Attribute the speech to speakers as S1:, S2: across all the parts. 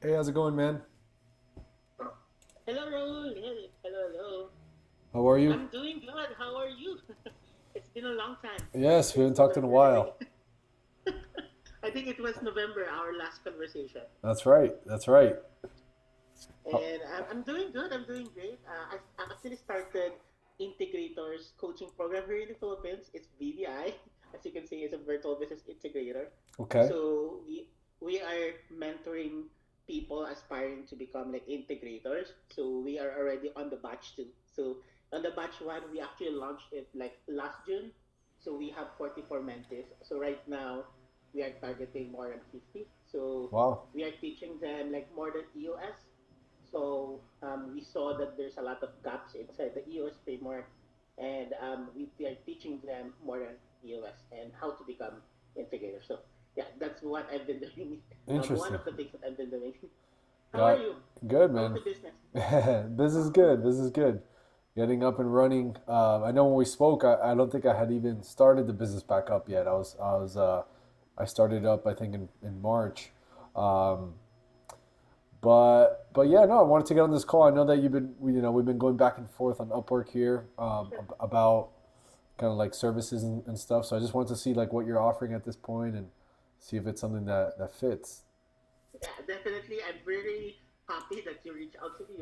S1: Hey, how's it going, man?
S2: Hello, Raul. Hey, hello, hello.
S1: How are you?
S2: I'm doing good. How are you? It's been a long time
S1: Yes, we
S2: since
S1: haven't talked in a
S2: November, I think.
S1: while.
S2: I think it was November, our last conversation.
S1: That's right. That's right. Oh,
S2: And I'm doing good. I'm doing great. I actually started Integrators coaching program here in the Philippines. It's VBI, as you can see, it's a virtual business integrator.
S1: okay.
S2: So we are mentoring people aspiring to become like integrators. So we are already on the batch two. So on the batch one, we actually launched it like last June. So we have 44 mentees. So right now we are targeting more than 50. So
S1: Wow.
S2: we are teaching them like more than EOS. So we saw that there's a lot of gaps inside the EOS framework, and we are teaching them more than EOS and how to become integrators. So yeah, that's what I've been doing. One
S1: Interesting.
S2: of the things that I've been doing. How are
S1: Got
S2: you?
S1: good,
S2: How's
S1: man.
S2: the business?
S1: This is good. This is good. Getting up and running. I know when we spoke, I don't think I had even started the business back up yet. I started up, I think, in March. Um, but yeah, no, I wanted to get on this call. I know that we've been going back and forth on Upwork here
S2: Sure.
S1: about kind of like services and stuff. So I just wanted to see like what you're offering at this point and see if it's something that fits.
S2: Yeah, definitely. I'm very happy that you reached out to me.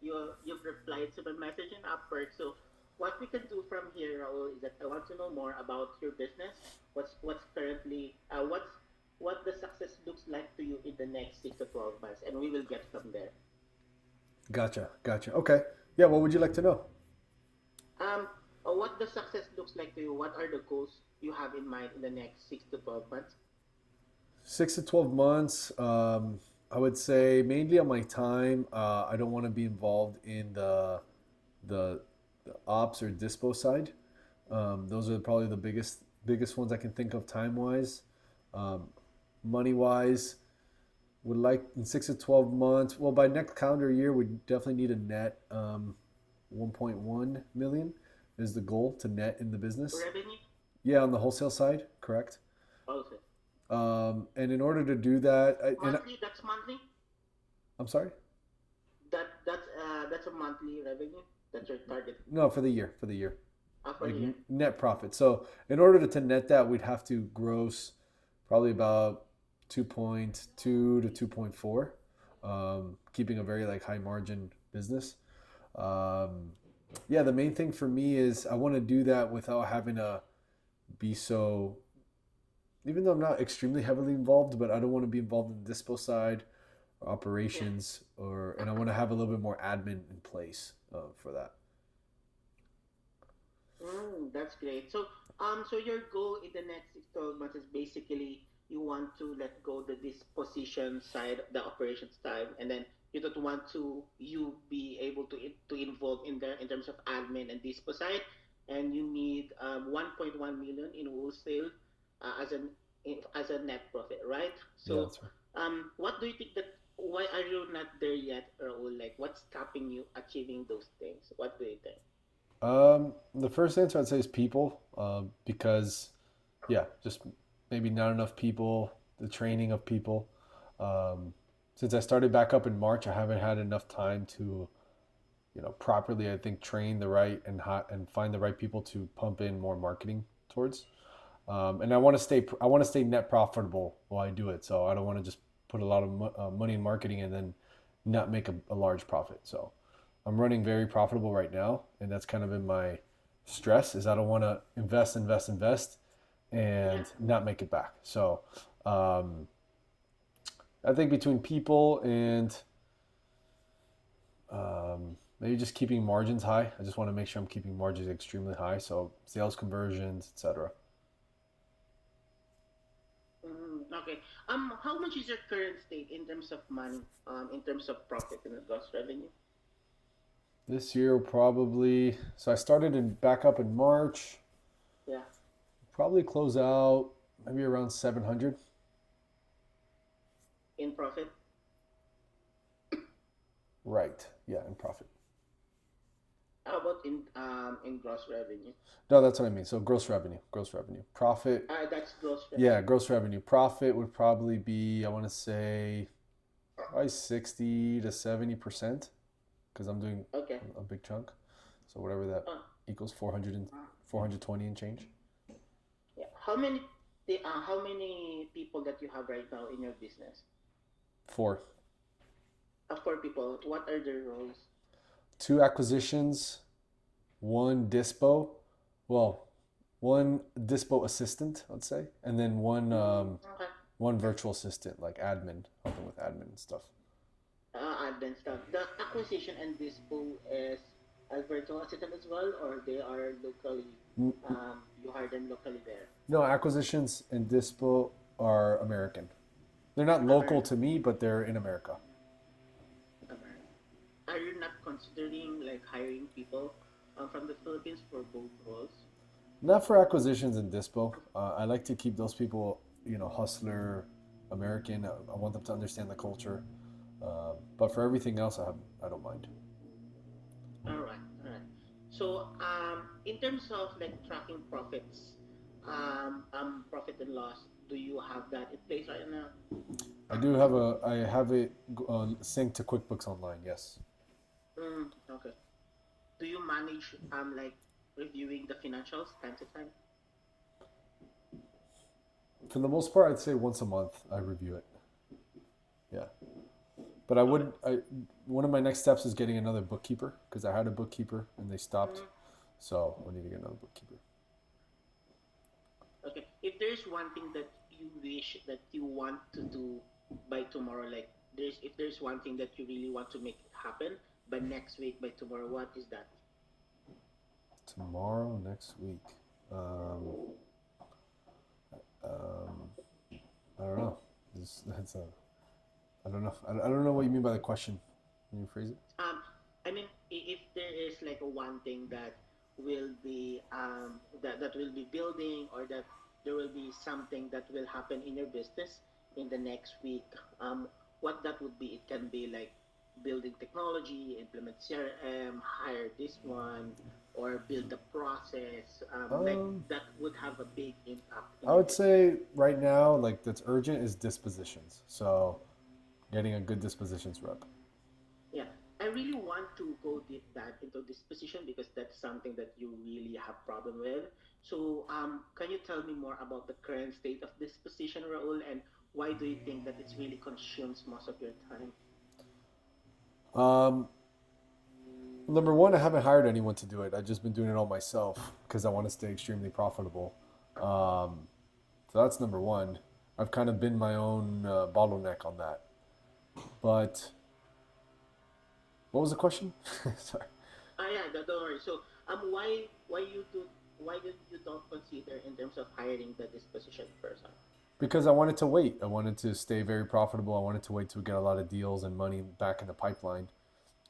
S2: You've replied to my message in Upwork. So what we can do from here, Raul, is that I want to know more about your business. What's currently what the success looks like to you in the next 6 to 12 months, and we will get from there.
S1: Gotcha, gotcha. Okay. Yeah, what would you like to know?
S2: Um, what the success looks like to you? What are the goals you have in mind in the next 6 to 12 months?
S1: 6 to 12 months. I would say mainly on my time. I don't want to be involved in the, the ops or dispo side. Those are probably the biggest ones I can think of time wise. Um, money wise, would like in 6 to 12 months. Well, by next calendar year, we definitely need a net 1.1 million is the goal to net in the business.
S2: Revenue
S1: Yeah, on the wholesale side, correct.
S2: also
S1: And in order to do that,
S2: monthly. That's monthly.
S1: I'm sorry.
S2: That's a monthly revenue. That's your target
S1: No, for the year,
S2: for
S1: like
S2: the year.
S1: net profit. So in order to net that, we'd have to gross probably about 2.2 to 2.4, keeping a very like high margin business. Um, yeah, the main thing for me is I want to do that without having to be so. Even though I'm not extremely heavily involved, but I don't want to be involved in the dispo side or
S2: Yeah.
S1: operations, and I want to have a little bit more admin in place for that.
S2: That's great. So your goal in the next 6 to 12 months is basically you want to let go the disposition side, the operations side, and then you don't want to you be able to involve in there in terms of admin and dispo side, and you need 1.1 million in wholesale as as a net profit, right?
S1: Yeah,
S2: So
S1: that's right.
S2: what do you think that why are you not there yet, Raul? Like what's stopping you achieving those things? What do you think?
S1: The first answer I'd say is people, because yeah, just maybe not enough people, the training of people. Um, since I started back up in March, I haven't had enough time to, properly, I think, train the right and find the right people to pump in more marketing towards. And I want to stay net profitable while I do it. So I don't want to just put a lot of money in marketing and then not make a large profit. So I'm running very profitable right now, and that's kind of been my stress is I don't want to invest, invest, invest,
S2: Yeah.
S1: and not make it back. So um, I think between people and maybe just keeping margins high, I just want to make sure I'm keeping margins extremely high. So sales conversions, etc.
S2: Okay. How much is your current state in terms of money, in terms of profit and gross revenue?
S1: This year will probably, so I started in back up in March,
S2: Yeah,
S1: probably close out maybe around 700.
S2: in profit.
S1: Right. Yeah, in profit.
S2: How about in gross revenue?
S1: No, that's what I mean. So gross revenue. Profit,
S2: That's gross
S1: yeah,
S2: revenue.
S1: gross revenue. Profit would probably be, I want to say, probably 60 to 70% because I'm doing
S2: Okay.
S1: a big chunk. So whatever that
S2: Uh,
S1: equals, 400 and
S2: uh,
S1: 420 and change.
S2: yeah. How many people that you have right now in your business?
S1: Four.
S2: Four people. What are their roles?
S1: Two acquisitions, one dispo. Well, one dispo assistant, let's say, and then
S2: Okay.
S1: one virtual assistant, like admin, helping with admin and stuff.
S2: Advanced stuff. The acquisition and dispo is a virtual assistant as well, or they are locally. You hire them locally there.
S1: No, acquisitions and dispo are American. They're not local to
S2: American.
S1: me, but they're in America.
S2: American. Are you not considering like hiring people from the Philippines for both roles?
S1: Not for acquisitions and dispo. I like to keep those people, hustler, American. I want them to understand the culture. But for everything else, I don't mind.
S2: All right, all right. So, in terms of like tracking profits, profit and loss, do you have that in place right now?
S1: I have it synced to QuickBooks Online. Yes.
S2: Okay. Do you manage like reviewing the financials time to time?
S1: For the most part, I'd say once a month I review it. Yeah. But I
S2: Okay.
S1: would I one of my next steps is getting another bookkeeper because I had a bookkeeper and they stopped.
S2: Mm,
S1: So I need to get another bookkeeper.
S2: okay. If there's one thing that you wish that you want to do by tomorrow, like if there's one thing that you really want to make it happen by next week, by tomorrow, what is that?
S1: Tomorrow, next week. Um, um, I don't know. That's a. I don't know. I don't know what you mean by the question. Can you phrase it?
S2: I mean, if there is like a one thing that will be that will be building, or that there will be something that will happen in your business in the next week, what that would be? It can be like building technology, implement CRM, hire this one, or build the process. Like
S1: Um,
S2: that would have a big impact in
S1: I
S2: your
S1: would
S2: business.
S1: say right now, like that's urgent is dispositions. So getting a good dispositions rep.
S2: Yeah, I really want to go deep dive into this position because that's something that you really have problem with. So, can you tell me more about the current state of this position, Raul, and why do you think that it's really consumes most of your time?
S1: Um, Number one, I haven't hired anyone to do it. I've just been doing it all myself because I want to stay extremely profitable. Um, so that's number one. I've kind of been my own bottleneck on that. But what was the question? Sorry.
S2: Yeah, don't worry. So, why did you don't consider in terms of hiring this position person?
S1: Because I wanted to wait. I wanted to stay very profitable. I wanted to wait to get a lot of deals and money back in the pipeline,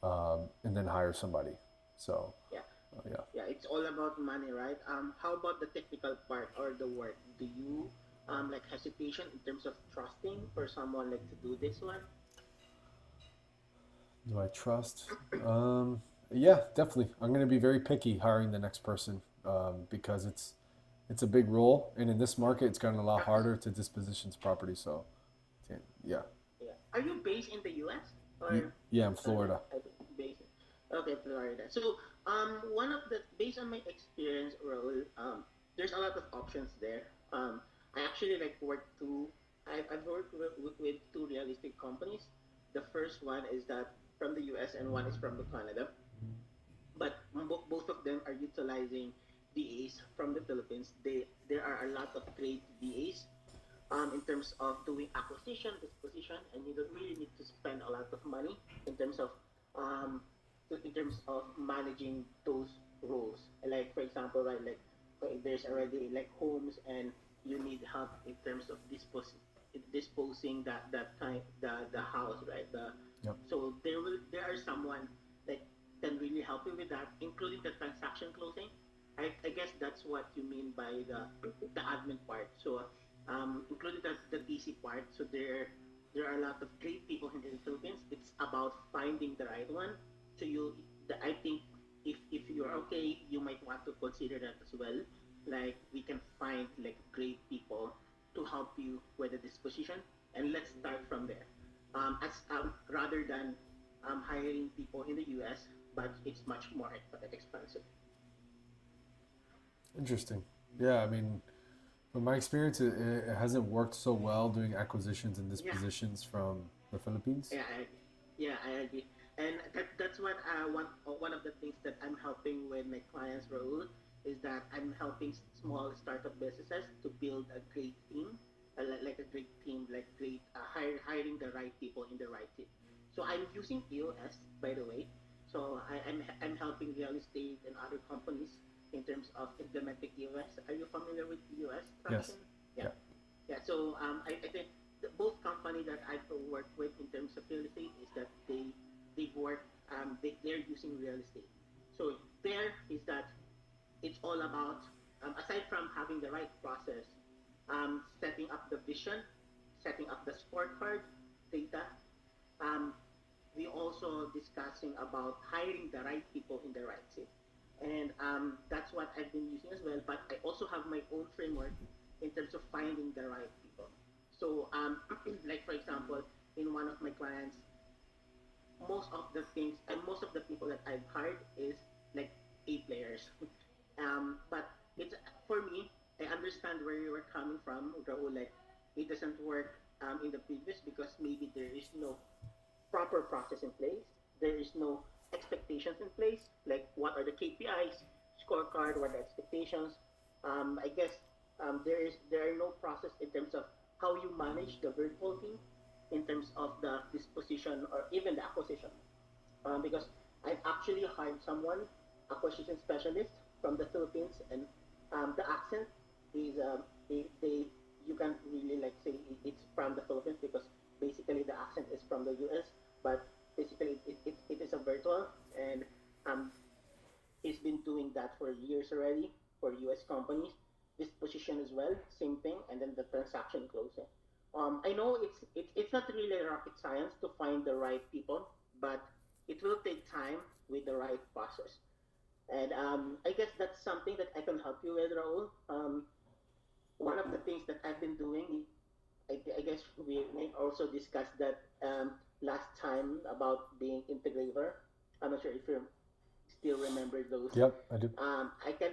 S1: and then hire somebody. So,
S2: Yeah,
S1: yeah.
S2: yeah, it's all about money, right? How about the technical part or the work? Do you like hesitation in terms of trusting for someone like to do this one?
S1: Do I trust? Yeah, definitely. I'm going to be very picky hiring the next person because it's a big role, and in this market, it's gotten a lot harder to dispositions property. So, yeah,
S2: Yeah. Are you based in the US or
S1: Yeah, in Florida.
S2: I think based okay, Florida. So one of the based on my experience role, there's a lot of options there. I actually like worked two I've worked with two real estate companies. The first one is that from the US and one is from the Canada. But both of them are utilizing VAs from the Philippines. There are a lot of great VAs in terms of doing acquisition, disposition, and you don't really need to spend a lot of money in terms of um, in terms of managing those roles. Like for example, right, like there's already like homes, and you need help in terms of disposing that kind the house, right?
S1: Yep.
S2: So there are someone that can really help you with that, including the transaction closing. I guess that's what you mean by the admin part. So including the TC part. So there are a lot of great people in the Philippines. It's about finding the right one. So I think if you're okay, you might want to consider that as well. Like we can find like great people to help you with the disposition, and let's start from there. rather than hiring people in the US, but it's much more expensive.
S1: Interesting. Yeah, I mean, from my experience, it hasn't worked so well doing acquisitions and
S2: Yeah,
S1: dispositions from the Philippines.
S2: yeah, yeah, I agree. And that's what one of the things that I'm helping with my clients, Raul, is that I'm helping small startup businesses to build a great team, like a great team, like great hiring the right people in the right team. So I'm using EOS, by the way. So I'm helping real estate and other companies in terms of implementing EOS. Are you familiar with EOS
S1: Yes.
S2: traction? Yeah.
S1: Yeah.
S2: Yeah, so I think both company that I've worked with in terms of real estate is that they work they're using real estate. So there is that it's all about aside from having the right process, setting up the vision, setting up the scorecard data. Um, we also discussing about hiring the right people in the right seat, and that's what I've been using as well. But I also have my own framework in terms of finding the right people. So, like for example, in one of my clients, most of the things and most of the people that I've hired is like A players. But it's for me, I understand where you were coming from, Raul. Like it doesn't work in the previous because maybe there is no proper process in place. There is no expectations in place. Like what are the KPIs, scorecard, what are the expectations. I guess there are no process in terms of how you manage the virtual team in terms of the disposition or even the acquisition. Because I've actually hired someone, acquisition specialist from the Philippines, and the accent is they you can't really like say it's from the Philippines because basically the accent is from the US, but basically it is a virtual, and um, he's been doing that for years already for US companies. This position as well, same thing, and then the transaction closing. I know it's not really rocket science to find the right people, but it will take time with the right process. And I guess that's something that I can help you with, Raul. One of the things that I've been doing, I guess we also discussed that last time about being integrator. I'm not sure if you still remember those.
S1: Yep, I do.
S2: I can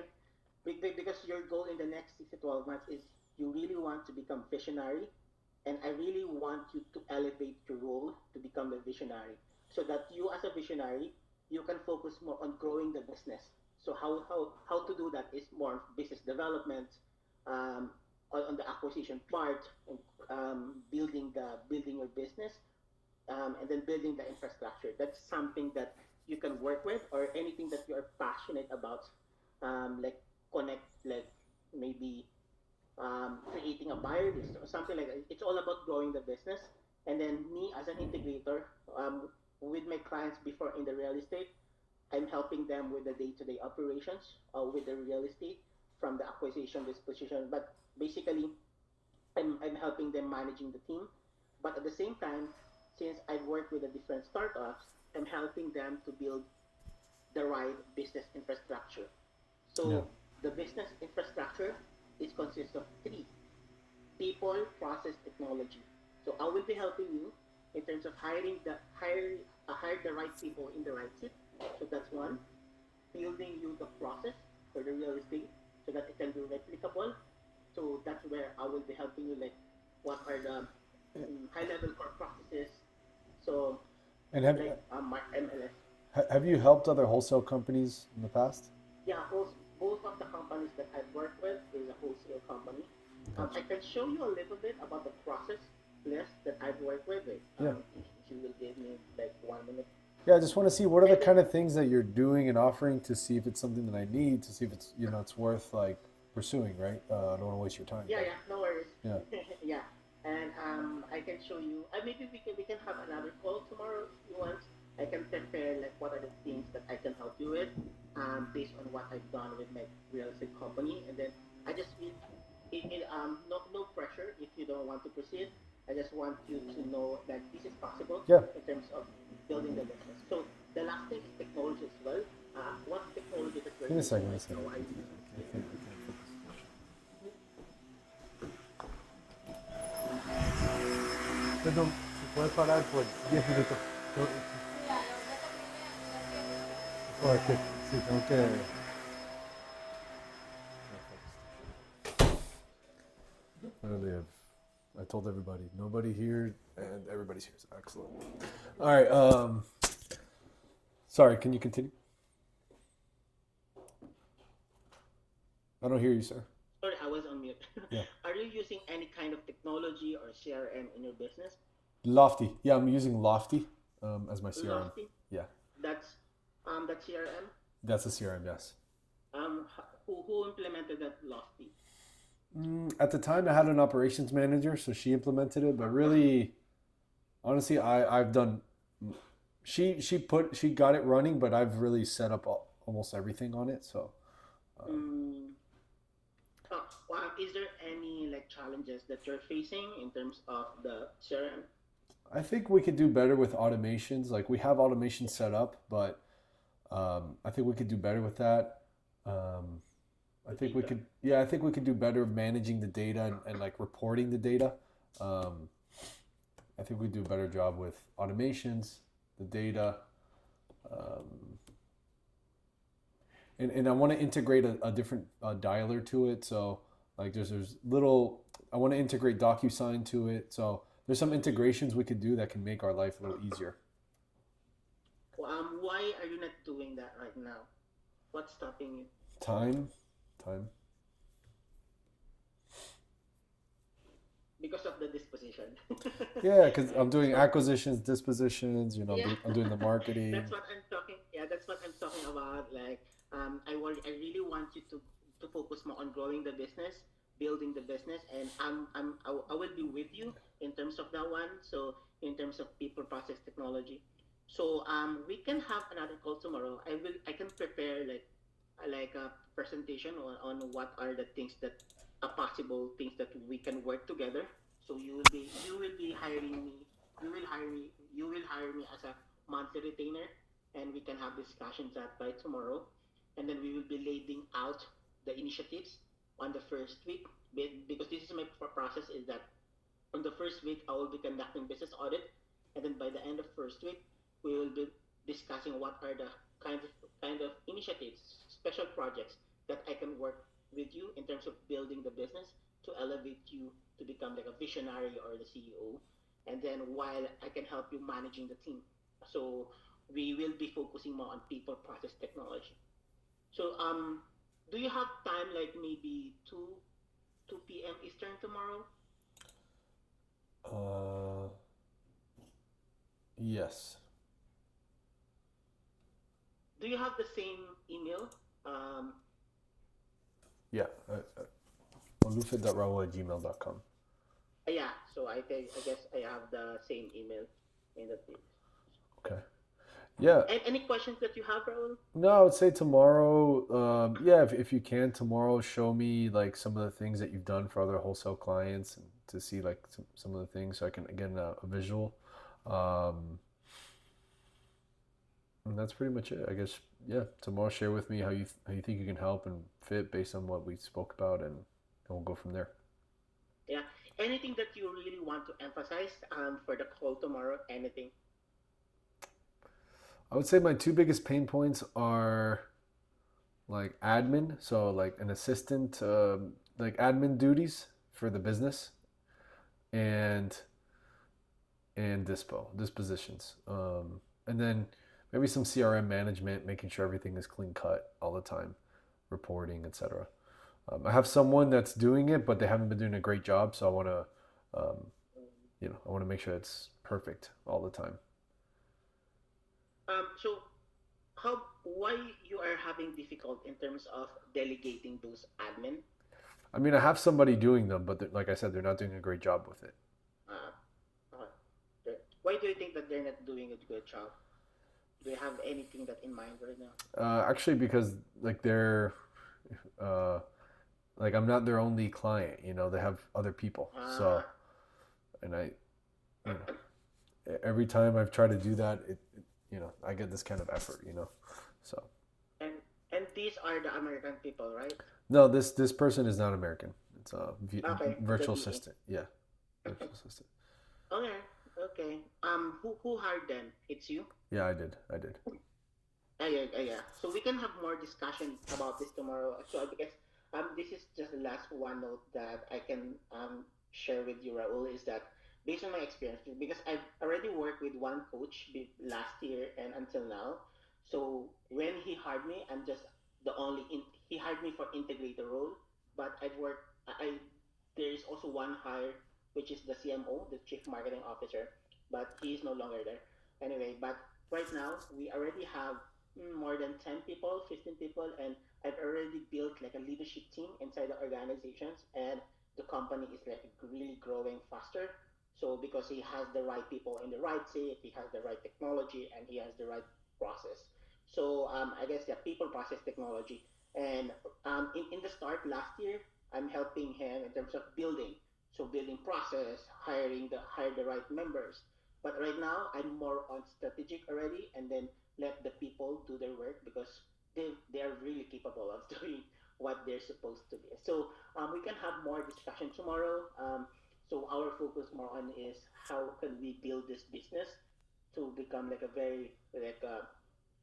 S2: because your goal in the next 6 to 12 months is you really want to become visionary, and I really want you to elevate your role to become a visionary, so that you as a visionary you can focus more on growing the business. So how to do that is more business development, um, on the acquisition part, building your business, and then building the infrastructure. That's something that you can work with, or anything that you are passionate about, like connect, like maybe creating a buyer list or something like that. It's all about growing the business. And then me as an integrator, um, with my clients before in the real estate, I'm helping them with the day-to-day operations with the real estate from the acquisition, disposition. But basically, I'm helping them managing the team. But at the same time, since I've worked with the different startups, I'm helping them to build the right business infrastructure.
S1: Yeah.
S2: So the business infrastructure is consists of three: people, process, technology. So I will be helping you in terms of hire the right people in the right seat. So that's one. Building you the process for the real estate so that it can be replicable. So that's where I will be helping you, like what are the high level core processes. So
S1: And
S2: like my MLS.
S1: have you helped other wholesale companies in the past?
S2: Yeah, both of the companies that I've worked with is a wholesale company.
S1: Gotcha.
S2: I can show you a little bit about the process list that I've worked with.
S1: Yeah.
S2: If you will give me like 1 minute.
S1: Yeah, I just want to see what are the
S2: And then,
S1: kind of things that you're doing and offering to see if it's something that I need, to see if it's it's worth like pursuing, right? I don't want to waste your time,
S2: yeah,
S1: but
S2: yeah, no worries.
S1: yeah.
S2: Yeah, and I can show you. Maybe we can have another call tomorrow if you want. I can prepare like what are the things that I can help you with, based on what I've done with my real estate company, and then I just need no pressure if you don't want to proceed. I just want you to know that this is possible
S1: Yeah.
S2: in terms of building the business. So the last thing is technology as well. What technology that you're
S1: Give me a
S2: using
S1: second. Give me a
S2: right
S1: second.
S2: now? I
S1: Perdón. Puedes parar por 10 minutos. Porque si tengo que... I told everybody, nobody here, and everybody's here. So excellent. All right. Sorry, can you continue? I don't hear you, sir.
S2: Sorry, I was on mute.
S1: Yeah.
S2: Are you using any kind of technology or CRM in your business?
S1: Lofty. Yeah, I'm using Lofty as my CRM.
S2: Lofty?
S1: Yeah.
S2: That's that CRM?
S1: That's a CRM, yes.
S2: Who implemented that Lofty?
S1: At the time, I had an operations manager, so she implemented it. But really, honestly, I've done. She got it running, but I've really set up almost everything on it. So.
S2: Is there any like challenges that you're facing in terms of the CRM?
S1: I think we could do better with automations. Like we have automation set up, but I think we could do better with that. I think we could, yeah, I think we could do better managing the data and like reporting the data. I think we do a better job with automations, the data, and I want to integrate a different dialer to it. So like there's little, I want to integrate DocuSign to it. So there's some integrations we could do that can make our life a little easier.
S2: Why are you not doing that right now? What's stopping you?
S1: Time.
S2: Because of the disposition.
S1: Yeah, because I'm doing acquisitions, dispositions. You know,
S2: Yeah.
S1: I'm doing the marketing.
S2: That's what I'm talking. Yeah, that's what I'm talking about. Like, I really want you to focus more on growing the business, building the business, and I will be with you in terms of that one. So in terms of people, process, technology. So we can have another call tomorrow. I can prepare like a presentation on what are the things that are possible things that we can work together. So you will be hiring me. You will hire me as a monthly retainer, and we can have discussions that by tomorrow, and then we will be laying out the initiatives on the first week. Because this is my process is that on the first week I will be conducting business audit, and then by the end of first week we will be discussing what are the kind of initiatives, special projects that I can work with you in terms of building the business to elevate you to become like a visionary or the CEO. And then while I can help you managing the team. So we will be focusing more on people, process, technology. So do you have time like maybe 2 p.m. Eastern tomorrow?
S1: Yes.
S2: Do you have the same email?
S1: Yeah. Bolufe.raul@gmail.com.
S2: Yeah, so I guess I have the same email in the page.
S1: Okay. Yeah.
S2: And any questions that you have, Raul?
S1: No, I would say tomorrow. Yeah, if you can tomorrow, show me like some of the things that you've done for other wholesale clients, and to see like some of the things, so I can get a visual. And that's pretty much it, I guess. Yeah, tomorrow share with me how you think you can help and fit based on what we spoke about, and we'll go from there.
S2: Yeah. Anything that you really want to emphasize for the call tomorrow? Anything?
S1: I would say my two biggest pain points are like admin, so like an assistant, like admin duties for the business, and dispositions, and then maybe some CRM management, making sure everything is clean cut all the time, reporting, etc. I have someone that's doing it, but they haven't been doing a great job, so I want to, I want to make sure it's perfect all the time.
S2: So why you are having difficult in terms of delegating those admin?
S1: I mean, I have somebody doing them, but like I said, they're not doing a great job with it.
S2: Why do you think that they're not doing a good job? Do you have anything that in mind right now?
S1: Actually, because like they're, like I'm not their only client. They have other people. So, and every time I've tried to do that, I get this kind of effort. So.
S2: And these are the American people, right?
S1: No, this person is not American. It's a
S2: Okay,
S1: virtual assistant. Yeah, virtual assistant.
S2: Okay, Okay. Who hired them? It's you?
S1: Yeah, I did. I did.
S2: Yeah. So we can have more discussion about this tomorrow. So because this is just the last one note that I can share with you, Raul, is that based on my experience, because I've already worked with one coach last year and until now. So when he hired me, I'm just the only he hired me for integrator role, but I've worked. There is also one hire which is the CMO, the Chief Marketing Officer, but he is no longer there. Anyway, but right now we already have more than 10 people, 15 people, and I've already built like a leadership team inside the organizations, and the company is like really growing faster. So because he has the right people in the right seat, he has the right technology, and he has the right process. So I guess yeah, people, process, technology, and in the start last year, I'm helping him in terms of building. So building process, hire the right members. But right now, I'm more on strategic already, and then let the people do their work because they are really capable of doing what they're supposed to be. So we can have more discussion tomorrow. So our focus more on is how can we build this business to become like a very like a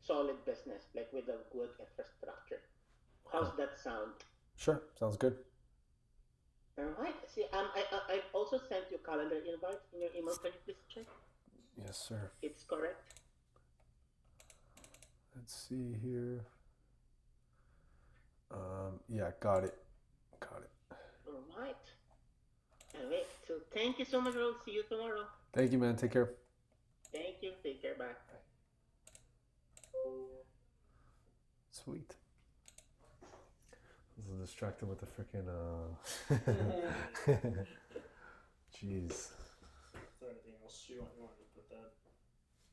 S2: solid business, like with a good infrastructure.
S1: Okay.
S2: How's that sound?
S1: Sure. Sounds good.
S2: All right. See, I also sent you calendar invite in your email. Can you please check?
S1: Yes, sir.
S2: It's correct.
S1: Let's see here. Yeah, got it. Got it.
S2: All right. All right. So thank you so much, Raul. See you tomorrow.
S1: Thank you, man. Take care.
S2: Thank you. Take care. Bye.
S1: Sweet. I was distracted with the freaking Jeez.
S3: Is there anything else you want to put that,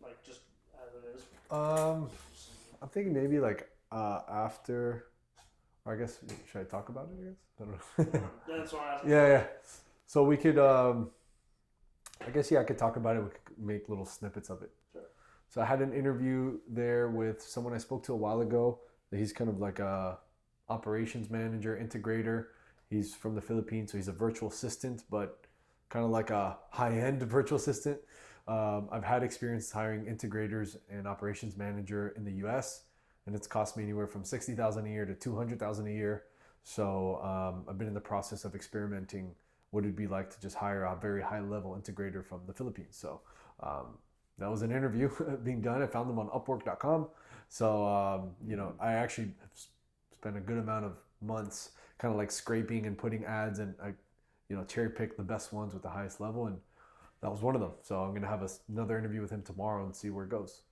S3: like just as it is?
S1: I'm thinking maybe like after, or I guess should I talk about it? I guess I don't know.
S3: Yeah, that's why I asked.
S1: Yeah. So we could, I guess I could talk about it. We could make little snippets of it.
S3: Sure.
S1: So I had an interview there with someone I spoke to a while ago. He's kind of like a operations manager, integrator. He's from the Philippines, so he's a virtual assistant, but kind of like a high-end virtual assistant. I've had experience hiring integrators and operations manager in the U.S., and it's cost me anywhere from $60,000 a year to $200,000 a year. So I've been in the process of experimenting what it'd be like to just hire a very high-level integrator from the Philippines. So that was an interview being done. I found them on Upwork.com. So I actually have spent a good amount of months kind of like scraping and putting ads, and I cherry pick the best ones with the highest level, and that was one of them. So I'm gonna have another interview with him tomorrow and see where it goes.